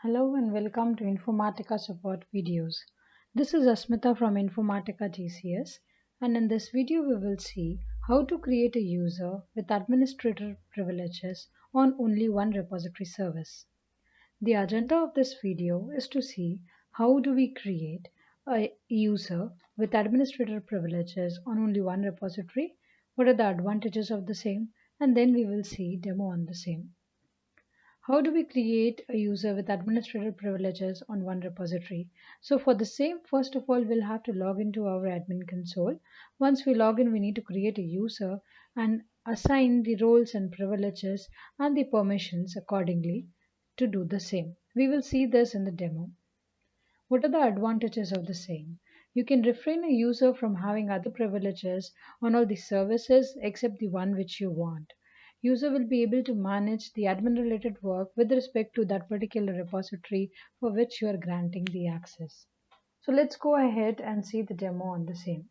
Hello and welcome to Informatica support videos. This is Asmita from Informatica GCS, and in this video we will see how to create a user with administrator privileges on only one repository service. The agenda of this video is to see how do we create a user with administrator privileges on only one repository, what are the advantages of the same, and then we will see demo on the same. How do we create a user with administrator privileges on one repository? So for the same, first of all, we'll have to log into our admin console. Once we log in, we need to create a user and assign the roles and privileges and the permissions accordingly to do the same. We will see this in the demo. What are the advantages of the same? You can refrain a user from having other privileges on all the services except the one which you want. User will be able to manage the admin related work with respect to that particular repository for which you are granting the access. So let's go ahead and see the demo on the same.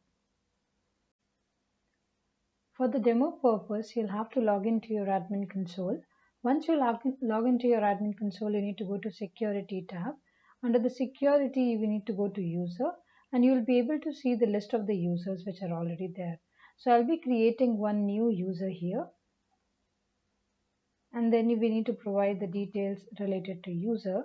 For the demo purpose, you'll have to log into your admin console. Once you log into your admin console, you need to go to Security tab. Under the Security, you need to go to User, and you will be able to see the list of the users which are already there. So I'll be creating one new user here, and then we need to provide the details related to user.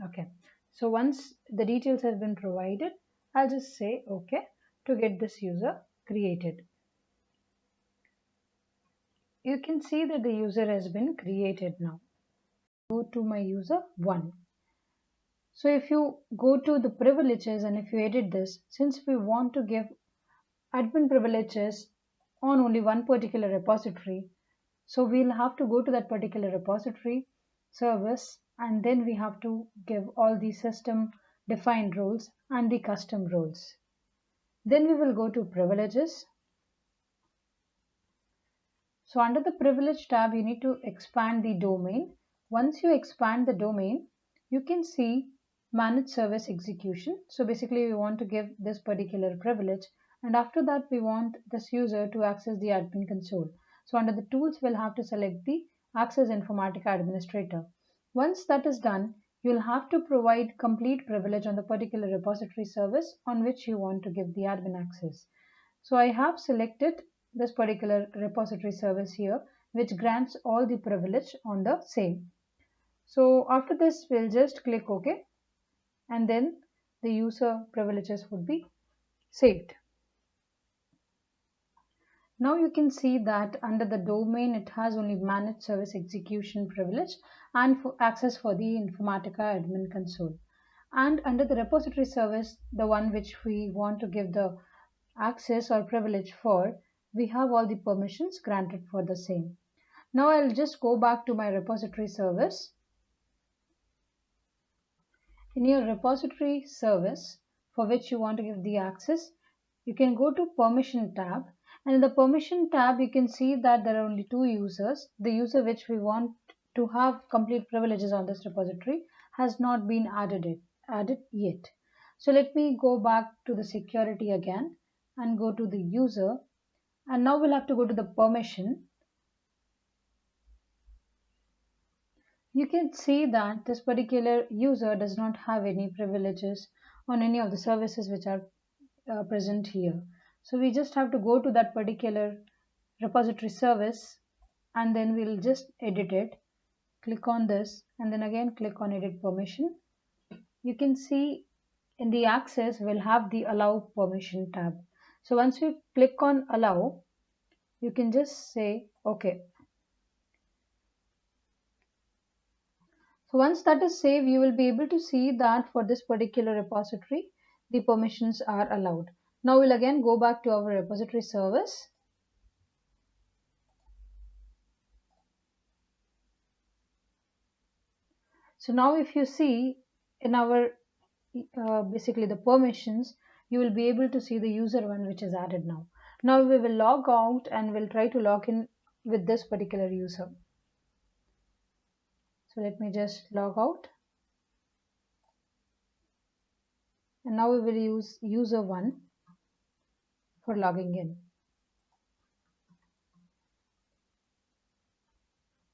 Okay, so once the details have been provided, I'll just say OK to get this user created. You can see that the user has been created now. Go to my user 1. So if you go to the privileges and if you edit this, since we want to give admin privileges on only one particular repository, so we'll have to go to that particular repository service, and then we have to give all the system defined roles and the custom roles. Then we will go to privileges. So under the privilege tab, you need to expand the domain. Once you expand the domain, you can see manage service execution. So basically we want to give this particular privilege, and after that we want this user to access the admin console. So under the tools, we'll have to select the access Informatica administrator. Once that is done, you'll have to provide complete privilege on the particular repository service on which you want to give the admin access. So I have selected this particular repository service here, which grants all the privilege on the same. So after this, we'll just click OK, and then the user privileges would be saved. Now you can see that under the domain, it has only managed service execution privilege and for access for the Informatica admin console. And under the repository service, the one which we want to give the access or privilege for, we have all the permissions granted for the same. Now I'll just go back to my repository service. In your repository service for which you want to give the access, you can go to Permission tab, and in the Permission tab you can see that there are only two users. The user which we want to have complete privileges on this repository has not been added yet. So let me go back to the security again and go to the user, and now we'll have to go to the permission. You can see that this particular user does not have any privileges on any of the services which are present here. So we just have to go to that particular repository service, and then we'll just edit it. Click on this and then again click on edit permission. You can see in the access we'll have the allow permission tab. So once we click on allow, you can just say OK. So once that is saved, you will be able to see that for this particular repository, the permissions are allowed. Now we'll again go back to our repository service. So now if you see in our basically the permissions, you will be able to see the user one which is added now. Now we will log out and we'll try to log in with this particular user. So let me just log out. And now we will use user 1 for logging in.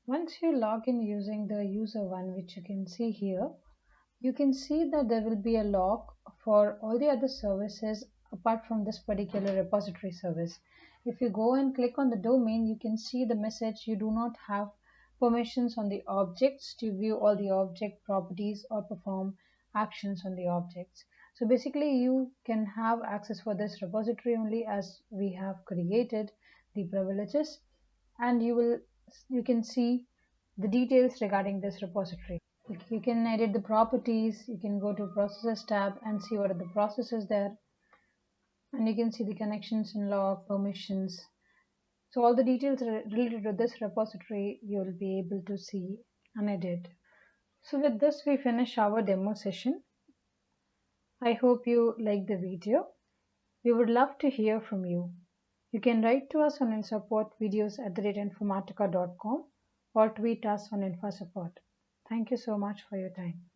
Once you log in using the user 1, which you can see here, you can see that there will be a log for all the other services apart from this particular repository service. If you go and click on the domain, you can see the message you do not have permissions on the objects to view all the object properties or perform actions on the objects. So basically you can have access for this repository only as we have created the privileges, and you can see the details regarding this repository. You can edit the properties, you can go to processes tab and see what are the processes there, and you can see the connections and log permissions. So all the details related to this repository you will be able to see and edit. So with this we finish our demo session. I hope you liked the video. We would love to hear from you. You can write to us on supportvideos@informatica.com or tweet us on InfoSupport. Thank you so much for your time.